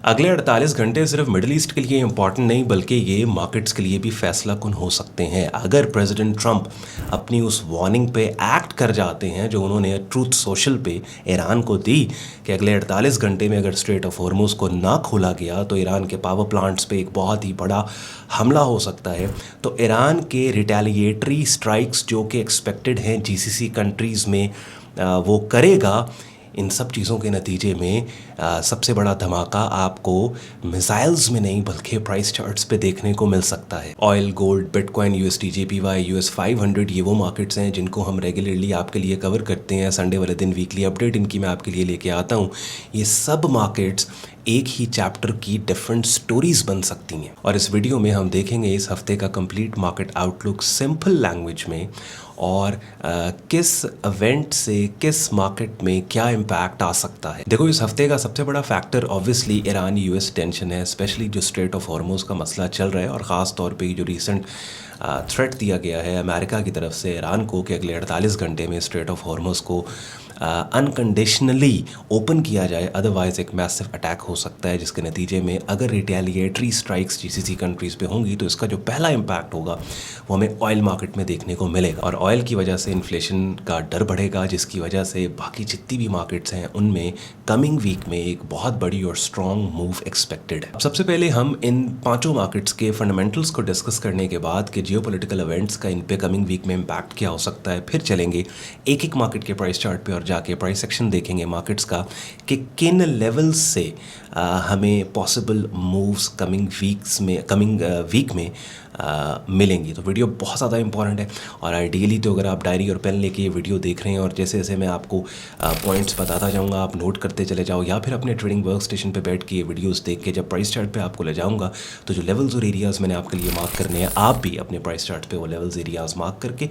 अगले 48 घंटे सिर्फ मिडिल ईस्ट के लिए इंपॉर्टेंट नहीं बल्कि ये मार्केट्स के लिए भी फैसला कुन हो सकते हैं। अगर प्रेसिडेंट ट्रंप अपनी उस वार्निंग पे एक्ट कर जाते हैं जो उन्होंने ट्रूथ सोशल पे ईरान को दी कि अगले 48 घंटे में अगर स्ट्रेट ऑफ हॉर्मुज़ को ना खोला गया तो ईरान के पावर प्लांट्स पे एक बहुत ही बड़ा हमला हो सकता है। तो ईरान के रिटेलिएटरी स्ट्राइक्स जो कि एक्सपेक्टेड हैं जीसीसी कंट्रीज़ में वो करेगा। इन सब चीज़ों के नतीजे में सबसे बड़ा धमाका आपको मिसाइल्स में नहीं बल्कि प्राइस चार्ट्स पे देखने को मिल सकता है। Oil, gold, bitcoin, USD, JPY, US 500 ये वो मार्केट्स हैं जिनको हम रेगुलरली आपके लिए कवर करते हैं। संडे वाले दिन वीकली अपडेट इनकी मैं आपके लिए लेके आता हूँ। ये सब मार्केट्स एक ही चैप्टर की डिफरेंट स्टोरीज बन सकती हैं और इस वीडियो में हम देखेंगे इस हफ्ते का complete market outlook simple language में और किस इवेंट से किस मार्केट में क्या इम्पैक्ट आ सकता है। देखो, इस हफ्ते का सबसे बड़ा factor obviously Iran US tension है, स्पेशली जो स्ट्रेट ऑफ हॉर्मुज़ का मसला चल रहा है और ख़ास तौर पे जो रिसेंट थ्रेट दिया गया है अमेरिका की तरफ से ईरान को कि अगले 48 घंटे में स्ट्रेट ऑफ हॉर्मुज़ को अनकंडीशनली ओपन किया जाए, अदरवाइज़ एक मैसिव अटैक हो सकता है जिसके नतीजे में अगर रिटेलिएटरी स्ट्राइक्स जीसीसी कंट्रीज़ पे होंगी तो इसका जो पहला इम्पैक्ट होगा वो हमें ऑयल मार्केट में देखने को मिलेगा और ऑयल की वजह से इन्फ्लेशन का डर बढ़ेगा जिसकी वजह से बाकी जितनी भी मार्केट्स हैं उनमें कमिंग वीक में एक बहुत बड़ी और स्ट्रॉन्ग मूव एक्सपेक्टेड है। सबसे पहले हम इन पाँचों मार्केट्स के फंडामेंटल्स को डिस्कस करने के बाद कि जियोपॉलिटिकल इवेंट्स का इन पे कमिंग वीक में इम्पैक्ट क्या हो सकता है, फिर चलेंगे एक एक मार्केट के प्राइस चार्ट पे और जाके प्राइस सेक्शन देखेंगे मार्केट्स का कि किन लेवल्स से हमें पॉसिबल मूव्स कमिंग वीक में मिलेंगी। तो वीडियो बहुत ज़्यादा इंपॉर्टेंट है और आइडियली तो अगर आप डायरी और पेन लेके ये वीडियो देख रहे हैं और जैसे जैसे मैं आपको पॉइंट्स बताता जाऊंगा आप नोट करते चले जाओ या फिर अपने ट्रेडिंग वर्क स्टेशन पे बैठ के ये वीडियोस देख के जब प्राइस चार्ट पे आपको ले जाऊंगा तो जो लेवल्स और एरियाज़ मैंने आपके लिए मार्क करने हैं आप भी अपने प्राइस चार्ट पे वो लेवल्स एरियाज़ मार्क करके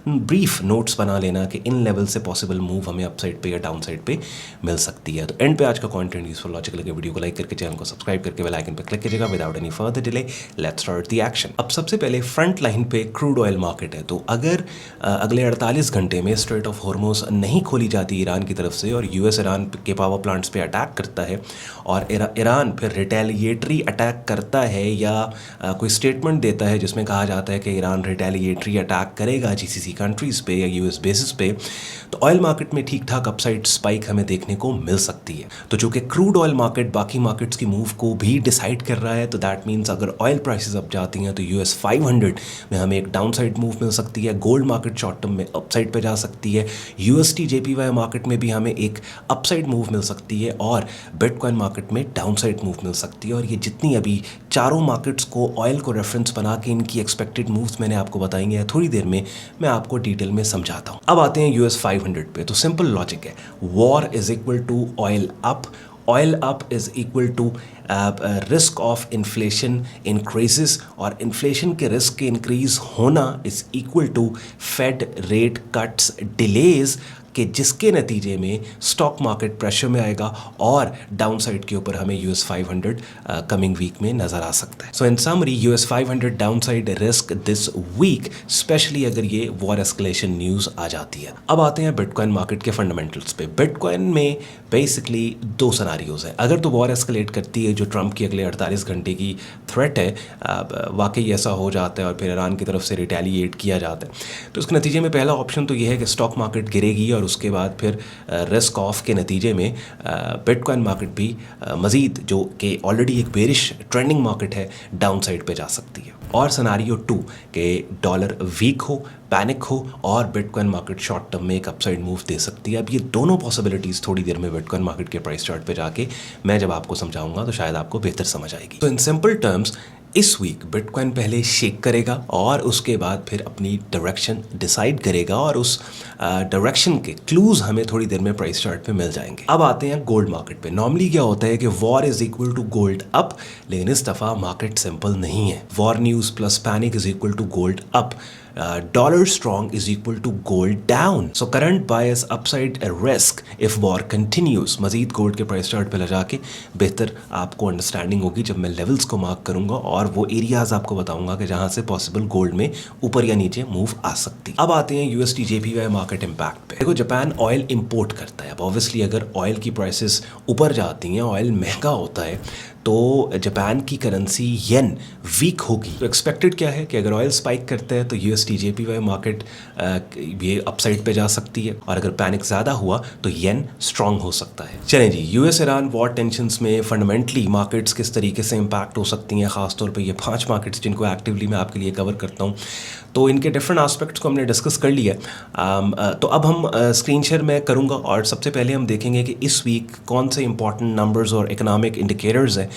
ब्रीफ नोट्स बना लेना कि इन लेवल से पॉसिबल मूव हमें अपसाइड पे या डाउन साइड पे मिल सकती है। तो एंड पे आज का कंटेंट यूजफुल लॉजिकल लगे वीडियो को लाइक करके चैनल को सब्सक्राइब करके बेल आइकन पे क्लिक कीजिएगा। Without any further delay let's start the action. अब सबसे पहले फ्रंट लाइन पे क्रूड ऑयल मार्केट है। तो अगर अगले 48 घंटे में स्ट्रेट ऑफ हॉर्मुज़ नहीं खोली जाती ईरान की तरफ से और यूएस ईरान के पावर प्लांट्स पे अटैक करता है और ईरान फिर रिटेलिएटरी अटैक करता है या कोई स्टेटमेंट देता है जिसमें कहा जाता है कि ईरान रिटेलिएटरी अटैक करेगा जीसीसी कंट्रीज़ पे या यूएस बेसिस पे, तो ऑयल मार्केट में ठीक ठाक अपसाइड स्पाइक हमें देखने को मिल सकती है। तो जो कि क्रूड ऑयल मार्केट बाकी मार्केट्स की मूव को भी डिसाइड कर रहा है, तो दैट मीन्स अगर ऑयल प्राइसेस अप जाती हैं तो यूएस 500 में हमें एक डाउन साइड मूव मिल सकती है, गोल्ड मार्केट शॉर्ट टर्म में अपसाइड पे जा सकती है, यूएसटी जेपीवाई मार्केट में भी हमें एक अपसाइड मूव मिल सकती है और बिटकॉइन मार्केट में डाउन साइड मूव मिल सकती है। और ये जितनी अभी चारों मार्केट्स को ऑयल को रेफरेंस बना के इनकी एक्सपेक्टेड मूव्स मैंने आपको बताएंगे थोड़ी देर में मैं आपको डिटेल में समझाता हूँ। अब आते हैं यूएस 500 पे। तो सिंपल लॉजिक है, war is equal to oil up, oil up is equal to risk of inflation increases और इन्फ्लेशन के रिस्क के इंक्रीज होना is equal to Fed rate cuts delays कि जिसके नतीजे में स्टॉक मार्केट प्रेशर में आएगा और डाउन साइड के ऊपर हमें यूएस 500 कमिंग वीक में नजर आ सकता है। So in summary US 500 downside risk this week, especially अगर ये वॉर एस्केलेशन न्यूज आ जाती है। अब आते हैं बिटकॉइन मार्केट के फंडामेंटल्स पे। बिटकॉइन में बेसिकली दो सिनारियोज हैं। अगर तो वॉर एस्केलेट करती है जो ट्रंप की अगले 48 घंटे की थ्रेट है, वाकई ऐसा हो जाता है और फिर ईरान की तरफ से रिटेलिएट किया जाता है, तो उसके नतीजे में पहला ऑप्शन तो ये है कि स्टॉक मार्केट गिरेगी और उसके बाद फिर रिस्क ऑफ के नतीजे में बिटकॉइन मार्केट भी मज़ीद जो कि ऑलरेडी एक बेरिश ट्रेंडिंग मार्केट है डाउन साइड पे जा सकती है। और सिनारियो 2 कि डॉलर वीक हो, पैनिक हो और बिटकॉइन मार्केट शॉर्ट टर्म में एक अपसाइड मूव दे सकती है। अब ये दोनों पॉसिबिलिटीज़ थोड़ी देर में बिटकॉइन मार्केट के प्राइस चार्ट पे जाके मैं जब आपको समझाऊंगा तो शायद आपको बेहतर समझ आएगी। तो इन सिंपल टर्म्स इस वीक बिटकॉइन पहले शेक करेगा और उसके बाद फिर अपनी डायरेक्शन डिसाइड करेगा और उस डायरेक्शन के क्लूज हमें थोड़ी देर में प्राइस चार्ट पे मिल जाएंगे। अब आते हैं गोल्ड मार्केट पे। नॉर्मली क्या होता है कि war is equal to gold up, लेकिन इस दफ़ा मार्केट सिंपल नहीं है। War news plus panic is equal to gold up, dollar strong is equal to gold down. So current bias upside a risk if war continues. मजीद gold के price chart पे लगा के बेहतर आपको अंडरस्टैंडिंग होगी जब मैं लेवल्स को मार्क करूंगा और वो एरियाज आपको बताऊंगा कि जहां से पॉसिबल गोल्ड में ऊपर या नीचे मूव आ सकती है। अब आते हैं यूएसडी जेपीवाई मार्केट इम्पैक्ट पे। देखो, जापान ऑयल इंपोर्ट करता है। अब ऑब्वियसली अगर ऑयल की प्राइसेस ऊपर जाती हैं, ऑयल महंगा होता है, तो जापान की करेंसी येन वीक होगी। तो एक्सपेक्टेड क्या है कि अगर ऑयल स्पाइक करता है तो यूएसडी जेपीवाई मार्केट ये अपसाइड पे जा सकती है, और अगर पैनिक ज़्यादा हुआ तो येन स्ट्रांग हो सकता है। चलें जी, यूएस ईरान वॉर टेंशंस में फंडामेंटली मार्केट्स किस तरीके से इंपैक्ट हो सकती हैं, खासतौर पे ये 5 मार्केट्स जिनको एक्टिवली मैं आपके लिए कवर करता हूँ। तो इनके डिफरेंट एस्पेक्ट्स को हमने डिस्कस कर लिया। तो अब हम स्क्रीन शेयर मैं करूँगा, और सबसे पहले हम देखेंगे कि इस वीक कौन से इंपॉर्टेंट नंबर्स और इकोनॉमिक इंडिकेटर्स हैं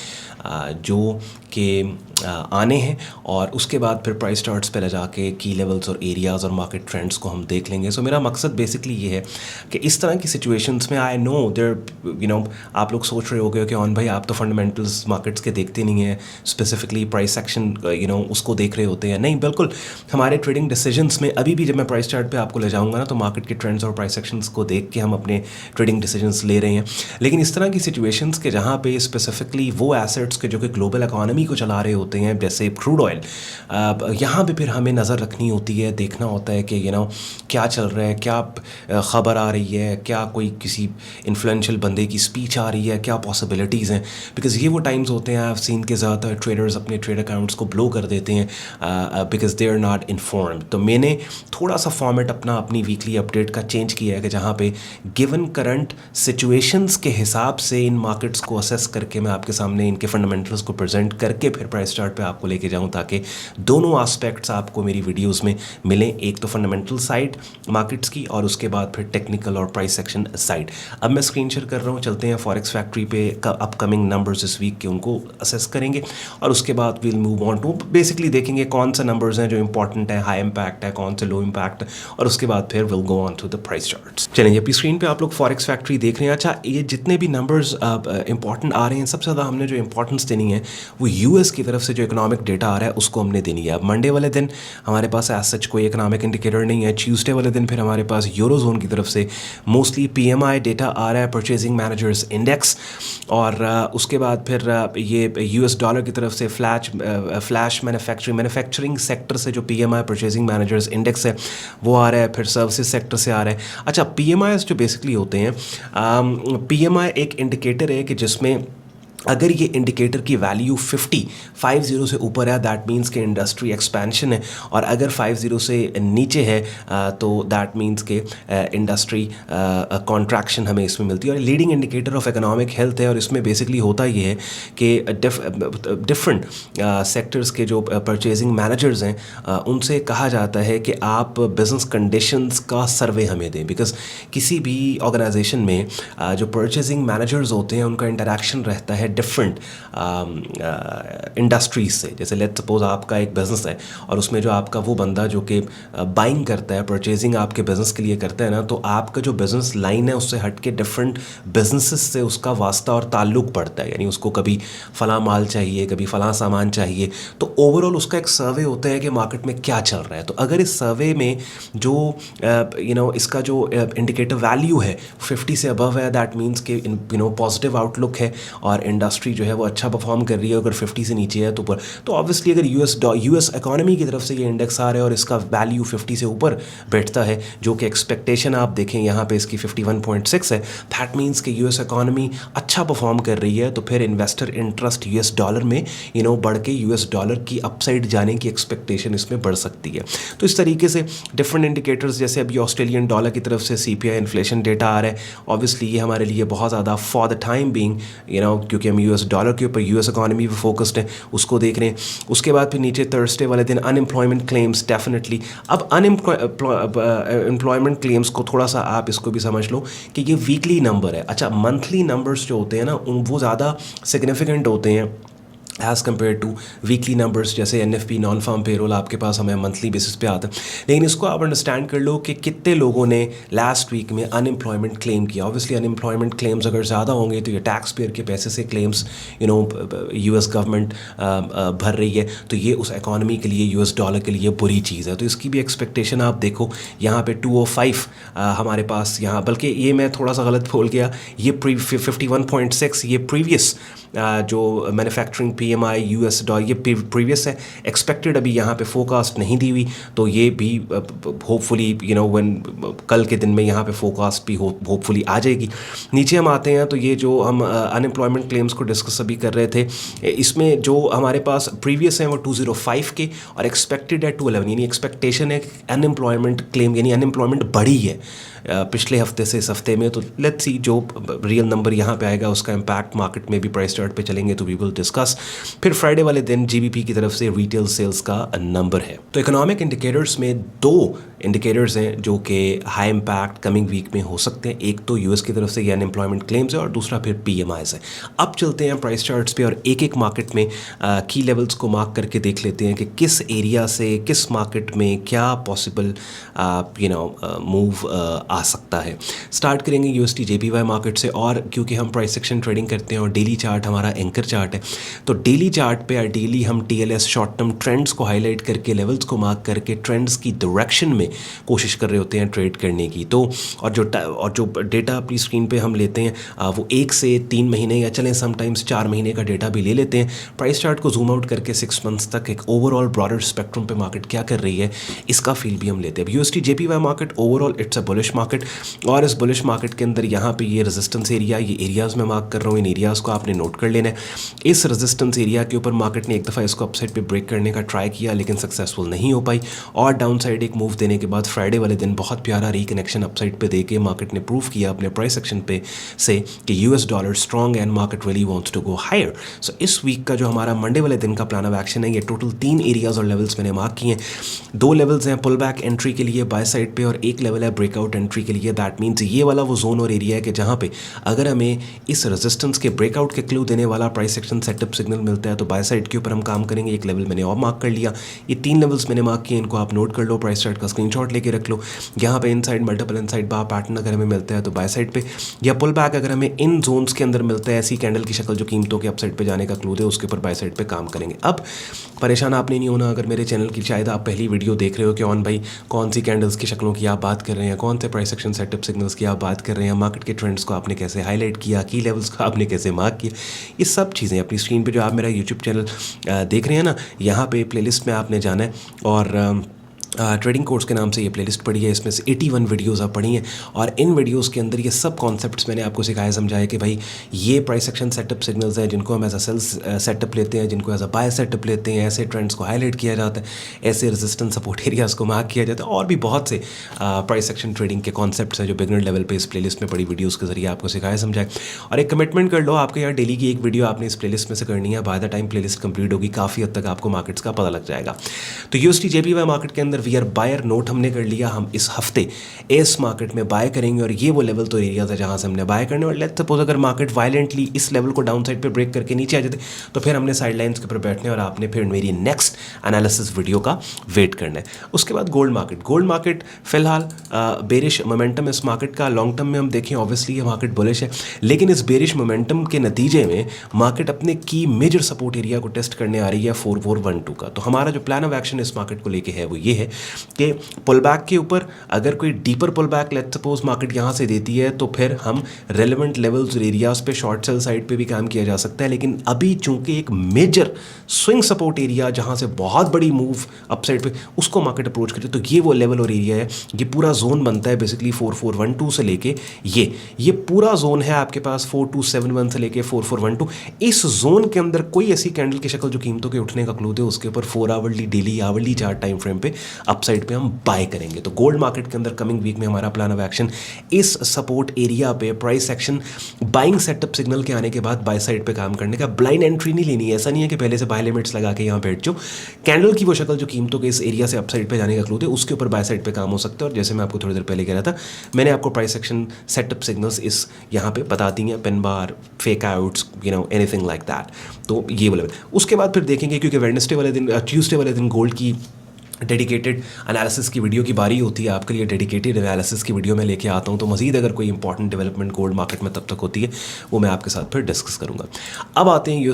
जो कि आने हैं, और उसके बाद फिर प्राइस चार्ट्स पे जाके की लेवल्स और एरियाज़ और मार्केट ट्रेंड्स को हम देख लेंगे। सो मेरा मकसद बेसिकली ये है कि इस तरह की सिचुएशंस में आई नो देयर आप लोग सोच रहे होगे कि ऑन भाई आप तो फंडामेंटल्स मार्केट्स के देखते नहीं हैं, स्पेसिफिकली प्राइस सेक्शन उसको देख रहे होते हैं। नहीं, बिल्कुल हमारे ट्रेडिंग डिसीजंस में अभी भी जब मैं प्राइस चार्ट पे आपको ले जाऊंगा ना, तो मार्केट के ट्रेंड्स और प्राइस सेक्शंस को देख के हम अपने ट्रेडिंग डिसीजंस ले रहे हैं। लेकिन इस तरह की सिचुएशंस के जहाँ पे स्पेसिफिकली वो एसेट्स के जो कि ग्लोबल इकोनॉमी को चला रहे होते हैं, जैसे क्रूड ऑयल, यहाँ पे फिर हमें नज़र रखनी होती है, देखना होता है कि क्या चल रहा है, क्या ख़बर आ रही है, क्या कोई किसी इन्फ्लुएंशियल बंदे की स्पीच आ रही है, क्या पॉसिबिलिटीज़ हैं। बिकॉज़ ये वो टाइम्स होते हैं आई हैव सीन के ज़्यादातर ट्रेडर्स अपने ट्रेड अकाउंट्स को ब्लो कर देते हैं because they are not informed. तो मैंने थोड़ा सा फॉर्मेट अपनी वीकली अपडेट का चेंज किया है कि जहाँ पे गिवन करंट सिचुएशंस के हिसाब से इन मार्केट्स को असेस करके मैं आपके सामने इनके फंडामेंटल्स को प्रेजेंट करके फिर प्राइस चार्ट पे आपको लेके जाऊं, ताकि दोनों एस्पेक्ट्स आपको मेरी वीडियोस में मिलें, एक तो फंडामेंटल साइड मार्केट्स की और उसके बाद फिर टेक्निकल और प्राइस सेक्शन साइड। अब मैं स्क्रीन शेयर कर रहा हूँ, चलते हैं फॉरेक्स फैक्ट्री पे अपकमिंग नंबर्स इस वीक के उनको असेस करेंगे, और उसके बाद will move on to basically देखेंगे कौन सा नंबर्स हैं जो इंपॉर्टेंट है, हाई इम्पैक्ट है, कौन से लो इम्पैक्ट, और उसके बाद फिर will go on to the price charts. चलेंगे, अपनी स्क्रीन पे आप लोग फॉरेक्स फैक्ट्री देख रहे हैं। अच्छा, ये जितने भी नंबर्स इंपॉर्टेंट आ रहे हैं, सबसे ज़्यादा हमने जो इंपॉर्टेंस देनी है वो यूएस की तरफ से जो इकोनॉमिक डेटा आ रहा है उसको हमने देनी है। अब मंडे वाले दिन हमारे पास एज सच कोई इकोनॉमिक इंडिकेटर नहीं है। ट्यूसडे वाले दिन फिर हमारे पास यूरोजोन की तरफ से मोस्टली पीएमआई डेटा आ रहा है, परचेजिंग मैनेजर्स इंडेक्स, और उसके बाद फिर ये यूएस डॉलर की तरफ से फ्लैश मैन्युफैक्चरिंग सेक्टर से जो पीएमआई परचेजिंग मैनेजर्स इंडेक्स है वो आ रहा है, फिर सर्विसेज सेक्टर से आ रहा है। अच्छा, पीएमआईज जो बेसिकली होते हैं, पीएमआई एक इंडिकेटर है कि जिसमें अगर ये इंडिकेटर की वैल्यू 50 से ऊपर है दैट मीन्स के इंडस्ट्री एक्सपेंशन है, और अगर 50 से नीचे है तो दैट मीन्स के इंडस्ट्री कॉन्ट्रैक्शन हमें इसमें मिलती है। और leading indicator of economic health है, और इसमें बेसिकली होता ये है कि डिफरेंट सेक्टर्स के जो परचेजिंग मैनेजर्स हैं उनसे कहा जाता है कि आप बिजनेस कंडीशंस का सर्वे हमें दें, बिकॉज किसी भी ऑर्गेनाइजेशन में जो परचेजिंग मैनेजर्स होते हैं उनका इंटरेक्शन रहता है डिफरेंट इंडस्ट्रीज से। जैसे लेट्स सपोज आपका एक बिज़नेस है और उसमें जो आपका वो बंदा जो कि बाइंग करता है, परचेजिंग आपके बिज़नेस के लिए करता है ना, तो आपका जो बिज़नेस लाइन है उससे हट के डिफरेंट बिजनेसेस से उसका वास्ता और ताल्लुक़ पड़ता है। यानी उसको कभी फ़लाँ माल चाहिए, कभी फ़लाँ सामान चाहिए, तो ओवरऑल उसका एक सर्वे होता है कि मार्केट में क्या चल रहा है। तो अगर इस सर्वे में जो इसका जो इंडिकेटर वैल्यू है 50 से अबव है, दैट मीन्स के पॉजिटिव आउटलुक है और इंडस्ट्री जो है वो अच्छा परफॉर्म कर रही है। अगर 50 से नीचे है तो ऑब्वियसली अगर यूएस इकोनॉमी की तरफ से ये इंडेक्स आ रहा है और इसका वैल्यू 50 से ऊपर बैठता है, जो कि एक्सपेक्टेशन आप देखें यहाँ पे इसकी 51.6 है, दैट मीन्स कि यूएस इकोनॉमी अच्छा परफॉर्म कर रही है, तो फिर इन्वेस्टर इंटरेस्ट यूएस डॉलर में बढ़ के यूएस डॉलर की अपसाइड जाने की एक्सपेक्टेशन इसमें बढ़ सकती है। तो इस तरीके से डिफरेंट इंडिकेटर्स, जैसे अभी ऑस्ट्रेलियन डॉलर की तरफ से सीपीआई इन्फ्लेशन डेटा आ रहा है, ऑब्वियसली ये हमारे लिए बहुत ज़्यादा फॉर द टाइम बीइंग क्योंकि हम यूएस डॉलर के ऊपर यूएस इकोनॉमी पे फोकस्ड हैं, उसको देख रहे हैं। उसके बाद फिर नीचे थर्सडे वाले दिन अनएम्प्लॉयमेंट क्लेम्स डेफिनेटली। अब एम्प्लॉयमेंट क्लेम्स को थोड़ा सा आप इसको भी समझ लो कि ये वीकली नंबर है। अच्छा, मंथली नंबर्स जो होते हैं ना वो ज़्यादा सिग्निफिकेंट होते हैं as compare to weekly numbers, जैसे एनएफपी नॉन फार्म पेरोल आपके पास हमें मंथली बेसिस पे आता है। लेकिन इसको आप अंडरस्टैंड कर लो कि कितने लोगों ने लास्ट वीक में अनएम्प्लॉयमेंट क्लेम किया। ऑब्वियसली अनएम्प्लॉयमेंट क्लेम्स अगर ज़्यादा होंगे तो ये टैक्स पेयर के पैसे से क्लेम्स यूएस गवर्नमेंट भर रही है, तो ये उस इकॉनमी के लिए, यूएस डॉलर के लिए बुरी चीज़ है। तो इसकी भी एक्सपेक्टेशन आप देखो, यहाँ पे 205 हमारे पास, यहाँ बल्कि ये मैं थोड़ा सा गलत बोल गया, ये 51.6 ये प्रीवियस जो मैन्युफैक्चरिंग PMI US डॉलर ये प्रीवियस है, एक्सपेक्टेड अभी यहाँ पे फोकास्ट नहीं दी हुई, तो ये भी होपफुली व्हेन कल के दिन में यहाँ पे फोकास्ट भी होपफुली आ जाएगी। नीचे हम आते हैं तो ये जो हम अनएम्प्लॉयमेंट क्लेम्स को डिस्कस अभी कर रहे थे, इसमें जो हमारे पास प्रीवियस है वो 205 के और एक्सपेक्टेड है 211, यानी एक्सपेक्टेशन है अनएम्प्लॉयमेंट क्लेम यानी अनएम्प्लॉयमेंट बढ़ी है पिछले हफ्ते से इस हफ्ते में। तो लेट्स सी जो रियल नंबर यहाँ पे आएगा उसका इम्पैक्ट मार्केट में भी प्राइस चार्ट पे चलेंगे तो वी विल डिस्कस। फिर फ्राइडे वाले दिन GBP की तरफ से रिटेल सेल्स का नंबर है। तो इकोनॉमिक इंडिकेटर्स में दो इंडिकेटर्स हैं जो कि हाई इम्पैक्ट कमिंग वीक में हो सकते हैं। एक तो US की तरफ से ये अनएम्प्लॉयमेंट क्लेम्स है और दूसरा फिर PMIs है। अब चलते हैं प्राइस चार्ट्स पे और एक एक मार्केट में की लेवल्स को मार्क करके देख लेते हैं कि किस एरिया से किस मार्केट में क्या पॉसिबल मूव आ सकता है। स्टार्ट करेंगे USD JPY मार्केट से, और क्योंकि हम प्राइस सेक्शन ट्रेडिंग करते हैं और डेली चार्ट हमारा एंकर चार्ट है, तो डेली चार्ट पे आइडियली हम TLS शॉर्ट टर्म ट्रेंड्स को हाईलाइट करके लेवल्स को मार्क करके ट्रेंड्स की डायरेक्शन में कोशिश कर रहे होते हैं ट्रेड करने की। तो और जो डेटा अपनी स्क्रीन पे हम लेते हैं वो 1 से 3 महीने या चलें समटाइम्स 4 महीने का डेटा भी ले लेते हैं। प्राइस चार्ट को जूम आउट करके 6 मंथ्स तक एक ओवरऑल ब्रॉडर स्पेक्ट्रम पे मार्केट क्या कर रही है इसका फील भी हम लेते हैं। अब USD JPY market overall it's a bullish market, और इस बुलिश मार्केट के अंदर यहाँ पे ये रेजिस्टेंस एरिया, ये एरियाज़ में मार्क कर रहा हूँ, इन एरियाज़ को आपने नोट कर लेना है। इस रेजिस्टेंस एरिया के ऊपर मार्केट ने एक दफ़ा इसको अपसाइड पे ब्रेक करने का ट्राई किया लेकिन सक्सेसफुल नहीं हो पाई, और डाउन साइड एक मूव देने के बाद फ्राइडे वाले दिन बहुत प्यारा रिकनेक्शन अपसाइड पे देके मार्केट ने प्रूव किया अपने प्राइस सेक्शन पे से कि US dollar strong and market really wants to go higher. So इस वीक का जो हमारा मंडे वाले दिन का प्लान ऑफ एक्शन है, ये टोटल 3 एरियाज और लेवल्स मैंने मार्क किए हैं। 2 लेवल्स हैं पुल बैक एंट्री के लिए बाय साइड पे, और एक लेवल है ब्रेकआउट एंट्री के लिए। दैट मीन्स ये वाला वो जोन और एरिया है कि जहाँ पे अगर हमें इस रेजिस्टेंस के ब्रेकआउट के क्लू देने वाला प्राइस सेक्शन सेटअप सिग्नल मिलता है तो बाय साइड के ऊपर हम काम करेंगे। एक लेवल मैंने और मार्क कर लिया, ये 3 लेवल्स मैंने मार्क किए, इनको आप नोट कर लो, प्राइस चार्ट का स्क्रीनशॉट लेके रख लो। यहाँ पे inside multiple inside bar pattern अगर हमें मिलता है तो बाय साइड पे, या पुल बैक अगर हमें इन जोन्स के अंदर मिलता है ऐसी कैंडल की शक्ल जो कीमतों के अपसाइड पे जाने का क्लू दे, उसके ऊपर बाय साइड पे काम करेंगे। अब परेशान आपने नहीं होना अगर मेरे चैनल की शायद आप पहली वीडियो देख रहे हो कि ऑन भाई कौन सी कैंडल्स की शक्लों की आप बात कर रहे हैं, कौन से प्राइस सेक्शन सेटअप सिग्नल्स की आप बात कर रहे हैं, मार्केट के ट्रेंड्स को आपने कैसे हाईलाइट किया, की लेवल्स को आपने कैसे मार्क किया, ये सब चीज़ें अपनी स्क्रीन पे जो आप मेरा यूट्यूब चैनल देख रहे हैं ना, यहाँ पे प्लेलिस्ट में आपने जाना है और ट्रेडिंग कोर्स के नाम से ये प्लेलिस्ट पड़ी है, इसमें से 81 वीडियोज़ आप पढ़ी हैं, और इन वीडियोस के अंदर ये सब कॉन्सेप्ट्स मैंने आपको सिखाया समझाया कि भाई ये प्राइस सेक्शन सेटअप सिग्नल्स हैं जिनको हम एज अ सेल्स सेटअप लेते हैं, जिनको एज अ बाय सेटअप लेते हैं, ऐसे ट्रेंड्स को हाईलाइट किया जाता है, ऐसे रेजिस्टेंस सपोर्ट एरियाज़ को मार्क किया जाता है, और भी बहुत से प्राइस सेक्शन ट्रेडिंग के कॉन्सेप्ट्स हैं जो बिगनर लेवल पर इस प्लेलिस्ट में पड़ी वीडियोज़ के जरिए आपको सिखाया समझाया। और एक कमिटमेंट कर लो, आपके यहाँ डेली की एक वीडियो आपने इस प्लेलिस्ट में से करनी है, by the time playlist complete होगी काफ़ी हद तक आपको मार्केट्स का पता लग जाएगा। तो USD JPY मार्केट के अंदर वी आर बायर, नोट हमने कर लिया, हम इस हफ्ते इस मार्केट में बाय करेंगे, और ये वो लेवल तो एरिया था जहां से हमने बाय करने, और लेट्स सपोज अगर मार्केट वायलेंटली इस लेवल को डाउन साइड पे ब्रेक करके नीचे आ जाते तो फिर हमने साइड लाइन्स के ऊपर बैठने और आपने फिर मेरी नेक्स्ट एनालिसिस वीडियो का वेट करना है। उसके बाद गोल्ड मार्केट फिलहाल बेरिश मोमेंटम इस मार्केट का, लॉन्ग टर्म में हम देखें ऑब्वियसली ये मार्केट बुलिश है, लेकिन इस बेरिश मोमेंटम के नतीजे में मार्केट अपने की मेजर सपोर्ट एरिया को टेस्ट करने आ रही है 4412 का। तो हमारा जो प्लान ऑफ एक्शन इस मार्केट को लेके है वो ये है कि पुल बैक के ऊपर अगर कोई deeper pull back let's suppose market यहाँ से देती है तो फिर हम रेलेवेंट लेवल्स एरियाज पे शॉर्ट सेल साइड पे भी काम किया जा सकता है, लेकिन अभी चूंकि एक मेजर स्विंग सपोर्ट एरिया जहाँ से बहुत बड़ी मूव अपसाइड पे उसको मार्केट अप्रोच करते, तो ये वो लेवल और एरिया है, ये पूरा जोन बनता है बेसिकली 4412 से लेके ये पूरा जोन है आपके पास 4271 से लेके 4412। इस जोन के अंदर कोई ऐसी कैंडल की शक्ल जो कीमतों के उठने का क्लू दे, उसके ऊपर 4 hourly daily hourly chart time frame पे अपसाइड पे हम बाय करेंगे। तो गोल्ड मार्केट के अंदर कमिंग वीक में हमारा प्लान ऑफ एक्शन इस सपोर्ट एरिया पे price action buying setup signal के आने के बाद बाय साइड पे काम करने का। ब्लाइंड एंट्री नहीं लेनी है, ऐसा नहीं है कि पहले से बाय लिमिट्स लगा के यहाँ बैठ जाओ। कैंडल की वो शक्ल जो कीमतों के इस एरिया से अपसाइड पे जाने का क्लू दे, उसके ऊपर बाय साइड पे काम हो सकता है। और जैसे मैं आपको थोड़ी देर पहले कह रहा था, मैंने आपको प्राइस एक्शन सेटअप सिग्नल्स इस यहाँ पे बता दी हैं, pin bar, fake outs, anything like that. तो ये वाला उसके बाद फिर देखेंगे, क्योंकि वेडनेसडे वाले दिन ट्यूसडे वाले दिन गोल्ड की डेडिकेटेड एनालिसिस की वीडियो की बारी होती है आपके लिए। डेडिकेटेड एनालिसिस की वीडियो मैं लेके आता हूँ, तो मज़ीद अगर कोई इंपॉर्टेंट डेवलपमेंट गोल्ड मार्केट में तब तक होती है वो मैं आपके साथ फिर डिस्कस करूँगा। अब आते हैं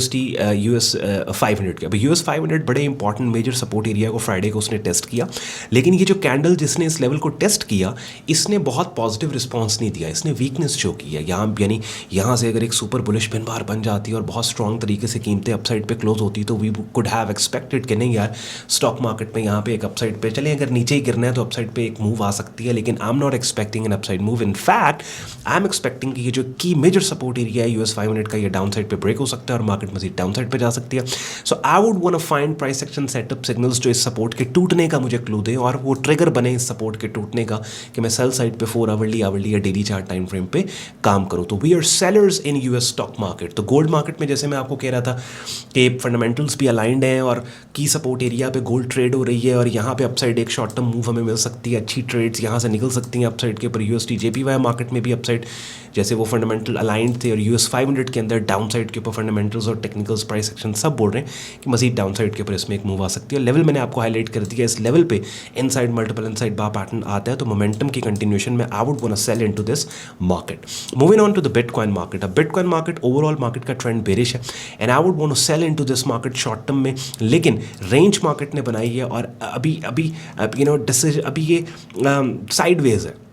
US 500 के। अब US 500 बड़े इंपॉर्टेंट मेजर सपोर्ट एरिया को फ्राइडे को उसने टेस्ट किया, लेकिन ये जो कैंडल जिसने इस लेवल को टेस्ट किया इसने बहुत पॉजिटिव रिस्पॉन्स नहीं दिया, इसने वीकनेस शो किया यहाँ। यानी यहाँ से अगर एक सुपर बुलिश पिन बार बन जाती है और बहुत स्ट्रॉन्ग तरीके से कीमतें अपसाइड पे क्लोज होती तो वी कुड हैव एक्सपेक्टेड कि नहीं यार स्टॉक मार्केट में यहाँ पे एक अपसाइड पे चले, अगर नीचे ही गिरना है तो अपसाइड पे एक मूव आ सकती है, लेकिन I am not expecting N upside move. In fact I am expecting कि ये जो की मेजर सपोर्ट एरिया है US 500 का, ये डाउन साइड पे ब्रेक हो सकता है और मार्केट मजीद डाउन साइड पे जा सकती है। So I would want to find price action setup signals जो इस सपोर्ट के टूटने का मुझे क्लू दे और वो ट्रिगर बने इस सपोर्ट के टूटने का कि मैं सेल साइड पे 4 आवरली या डेली चार्ट टाइम फ्रेम पे काम करूँ। तो we are sellers in US stock market. तो गोल्ड मार्केट में जैसे मैं आपको कह रहा था कि फंडामेंटल्स भी अलाइंड हैं और की सपोर्ट एरिया पे गोल्ड ट्रेड हो रही है और यहाँ पे अपसाइड एक शॉर्ट टर्म मूव हमें मिल सकती है, अच्छी ट्रेड्स यहाँ से निकल सकती हैं अपसाइड के ऊपर। USD JPY मार्केट में भी अपसाइड जैसे वो फंडामेंटल अलाइंड थे और US 500 के अंदर डाउन साइड के ऊपर फंडामेंटल्स और टेक्निकल्स प्राइस एक्शन सब बोल रहे हैं कि मजीद डाउन साइड के ऊपर इसमें एक मूव आ सकती है। लेवल मैंने आपको हाईलाइट कर दिया, इस लेवल पे inside multiple inside bar pattern आता है तो मोमेंटम की कंटिन्यूएशन में I would want to sell into this market. Moving on to the bitcoin market. अब बिटकॉइन मार्केट ओवरऑल मार्केट का ट्रेंड बेरिश है and I would want to sell into this market short term में, लेकिन range market ने बनाई है और अभी ये साइडवेज है।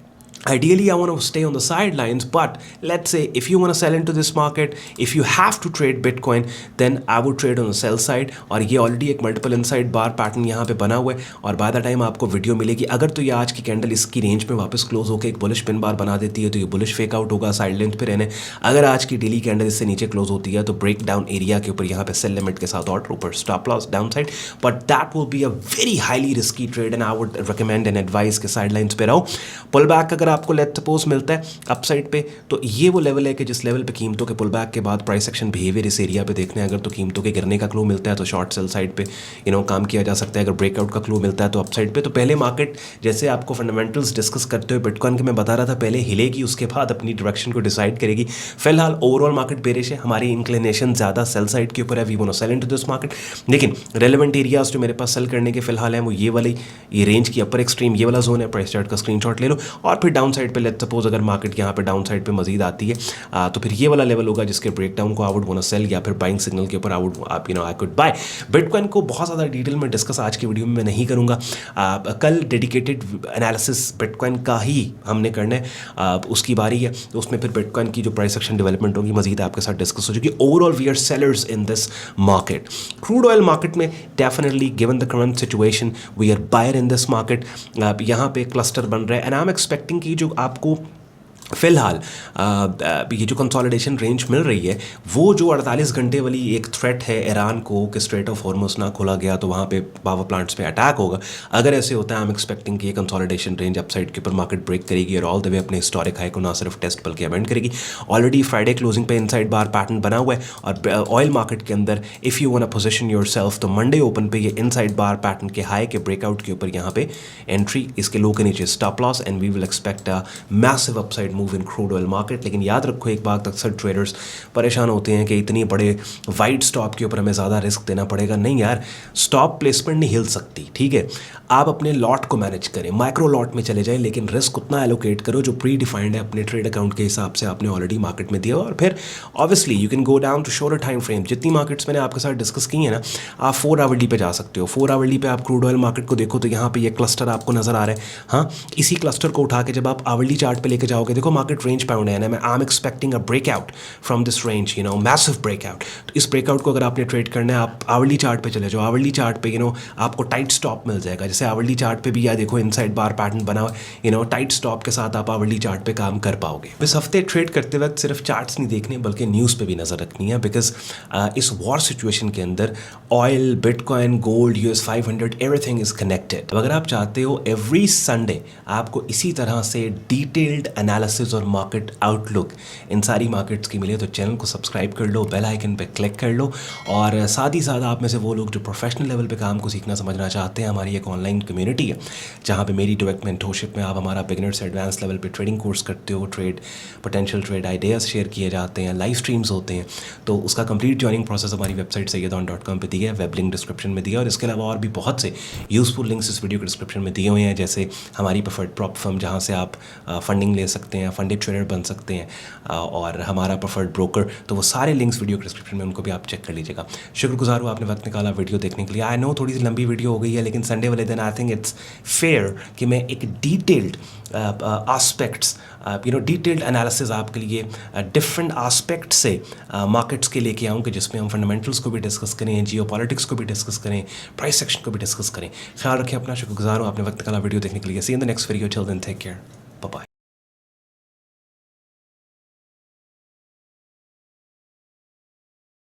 Ideally, I want to stay on the sidelines, but let's say if you want to sell into this market, if you have to trade Bitcoin, then I would trade on the sell side। और ये already एक multiple inside bar pattern यहाँ पे बना हुआ है और by the time आपको वीडियो मिलेगी अगर तो ये आज की कैंडल इसकी रेंज में वापस क्लोज होकर एक बुलिश पिन बार बना देती है तो ये बुलिश फेक आउट होगा, साइड लेंथ पे रहने। अगर आज की डेली कैंडल इससे नीचे क्लोज होती है तो ब्रेक डाउन एरिया के ऊपर यहाँ पे सेल लिमिट के साथ ऑर्डर ऊपर stop loss down side, but that will be a very highly risky trade and I would recommend and advice के साइड लाइन्स पे रहो। पुल बैक अगर आपको लेट सपोज मिलता है अपसाइड पे तो ये वो लेवल है कि जिस लेवल पे कीमतों के पुल बैक के बाद प्राइस एक्शन बिहेवियर इस एरिया पे देखने अगर तो कीमतों के गिरने का क्लू मिलता है तो शॉर्ट सेल साइड पे काम किया जा सकता है। अगर ब्रेकआउट का क्लू मिलता है तो अपसाइड पे। तो पहले मार्केट जैसे आपको फंडामेंटल्स डिस्कस करते हुए बिटकॉइन के मैं बता रहा था पहले हिलेगी उसके बाद अपनी डायरेक्शन को डिसाइड करेगी। फिलहाल ओवरऑल मार्केट बेरिश है, हमारी इंक्लिनेशन ज़्यादा सेल साइड के ऊपर है, we want to sell into this market. लेकिन रेलेवेंट एरियाज जो मेरे पास सेल करने के फिलहाल हैं वो ये वाली ये रेंज की अपर एक्सट्रीम ये वाला जोन है, प्राइस चार्ट का स्क्रीनशॉट ले लो और फिर डाउन साइड पे लेट्स सपोज अगर मार्केट यहाँ पे डाउन साइड पे मजीद आती है तो फिर ये वाला लेवल होगा जिसके ब्रेकडाउन को I would want to sell या फिर बाइंग सिग्नल के ऊपर आई कुड बाय। बिटकॉइन को बहुत ज़्यादा डिटेल में डिस्कस आज की वीडियो में मैं नहीं करूँगा, कल डेडिकेटेड एनालिसिस बिटकॉइन का ही हमने करना है, उसकी बारी है तो उसमें फिर बिटकॉइन की जो प्राइस एक्शन डेवलपमेंट होगी मजीद आपके साथ डिस्कस हो चुकी। Overall we are sellers in this market. Crude oil market में definitely given the current situation we are buyer in this market. यहाँ पे क्लस्टर बन रहा है एंड आई एम एक्सपेक्टिंग कि जो आपको फिलहाल ये जो कंसोलिडेशन रेंज मिल रही है वो जो 48 घंटे वाली एक थ्रेट है ईरान को कि स्ट्रेट ऑफ हॉर्मुज़ ना खोला गया तो वहाँ पे पावर प्लांट्स पे अटैक होगा, अगर ऐसे होता है आई एम एक्सपेक्टिंग कि ये कंसोलिडेशन रेंज अपसाइड के ऊपर मार्केट ब्रेक करेगी और ऑल द वे अपने हिस्टोरिक हाई को ना सिर्फ टेस्ट बल्कि अमेंड करेगी। ऑलरेडी फ्राइडे क्लोजिंग पे इनसाइड बार पैटर्न बना हुआ है और ऑयल मार्केट के अंदर if you want to position yourself तो मंडे ओपन पे ये इनसाइड बार पैटर्न के हाई के ब्रेकआउट के ऊपर यहाँ पे एंट्री, इसके लो के नीचे stop loss and we will expect a massive upside move in crude oil market. लेकिन याद रखो एक बात, अक्सर ट्रेडर्स परेशान होते हैं कि इतनी बड़े वाइड स्टॉप के ऊपर हमें ज़्यादा रिस्क देना पड़ेगा। नहीं यार, स्टॉप प्लेसमेंट नहीं हिल सकती, ठीक है। आप अपने लॉट को मैनेज करें, माइक्रो लॉट में चले जाएं, लेकिन रिस्क उतना एलोकेट करो जो प्री डिफाइंड है अपने ट्रेड अकाउंट के हिसाब से आपने ऑलरेडी मार्केट में दिया। और फिर obviously you can go down to shorter time frame. जितनी मार्केट्स मैंने आपके साथ डिस्कस की है ना, आप 4 आवरली पे जा सकते हो। 4 आवरली पे आप क्रूड ऑयल मार्केट को देखो तो यहाँ पे ये क्लस्टर आपको नजर आ रहा है। हाँ, इसी क्लस्टर को उठा के जब आप आवरली चार्ट पे लेके जाओगे, देखो मार्केट रेंज पाउंड है ना, I am expecting a breakout from this range, massive breakout. तो इस ब्रेकआउट को अगर आपने ट्रेड करना है, आप आवरली चार्ट पे चले जाओ। आवरली चार्ट पे आपको टाइट स्टॉप मिल जाएगा। जैसे आवरली चार्ट पे भी या देखो इनसाइड बार पैटर्न बना हुआ, टाइट स्टॉप के साथ आप आवरली चार्ट पे काम कर पाओगे। इस हफ्ते ट्रेड करते वक्त सिर्फ चार्ट्स नहीं देखने बल्कि न्यूज़ पे भी नजर रखनी है, बिकॉज इस वॉर सिचुएशन के अंदर oil, bitcoin, gold, US 500 everything is connected. तो अगर आप चाहते हो एवरी संडे आपको इसी तरह से डिटेल्ड एनालिसिस एनालिसिस और मार्केट आउटलुक इन सारी मार्केट्स की मिले तो चैनल को सब्सक्राइब कर लो, बेल आइकन पे क्लिक कर लो। और साथ ही साथ आप में से वो लोग जो प्रोफेशनल लेवल पे काम को सीखना समझना चाहते हैं, हमारी एक ऑनलाइन कम्युनिटी है जहाँ पे मेरी डायरेक्ट मेंटरशिप में आप हमारा बिगिनर से एडवांस लेवल पे ट्रेडिंग कोर्स करते हो, पोटेंशियल ट्रेड आइडियाज़ शेयर किए जाते हैं, लाइव स्ट्रीम्स होते हैं। तो उसका कंप्लीट जॉइनिंग प्रोसेस हमारी वेबसाइट sayyadon.com पे दिया है, वेब लिंक डिस्क्रिप्शन में दिया है। और इसके अलावा और भी बहुत से यूज़फुल लिंक्स इस वीडियो के डिस्क्रिप्शन में दिए हुए हैं, जैसे हमारी प्रेफर्ड प्रॉप फर्म जहाँ से आप फंडिंग ले सकते हैं, फंडेड ट्रेडर बन सकते हैं, और हमारा प्रेफर्ड ब्रोकर। तो वो सारे लिंक्स वीडियो के डिस्क्रिप्शन में, उनको भी आप चेक कर लीजिएगा। शुक्रगुजार हूँ आपने वक्त निकाला वीडियो देखने के लिए। आई नो थोड़ी सी लंबी वीडियो हो गई है, लेकिन संडे वाले दिन आई थिंक इट्स फेयर कि मैं एक डिटेल्ड आस्पेक्ट्स डिटेल्ड एनालिसिस आपके लिए डिफरेंट आस्पेक्ट से मार्केट्स के लेके आऊँ कि जिसमें हम फंडामेंटल्स को भी डिस्कस करें, जियो पॉलिटिक्स को भी डिस्कस करें, प्राइस सेक्शन को भी डिस्कस करें। ख्याल रखें अपना। शुक्रगुजार हूँ आपने वक्त निकाला वीडियो देखने के लिए। See in the next video, till then take care, bye bye.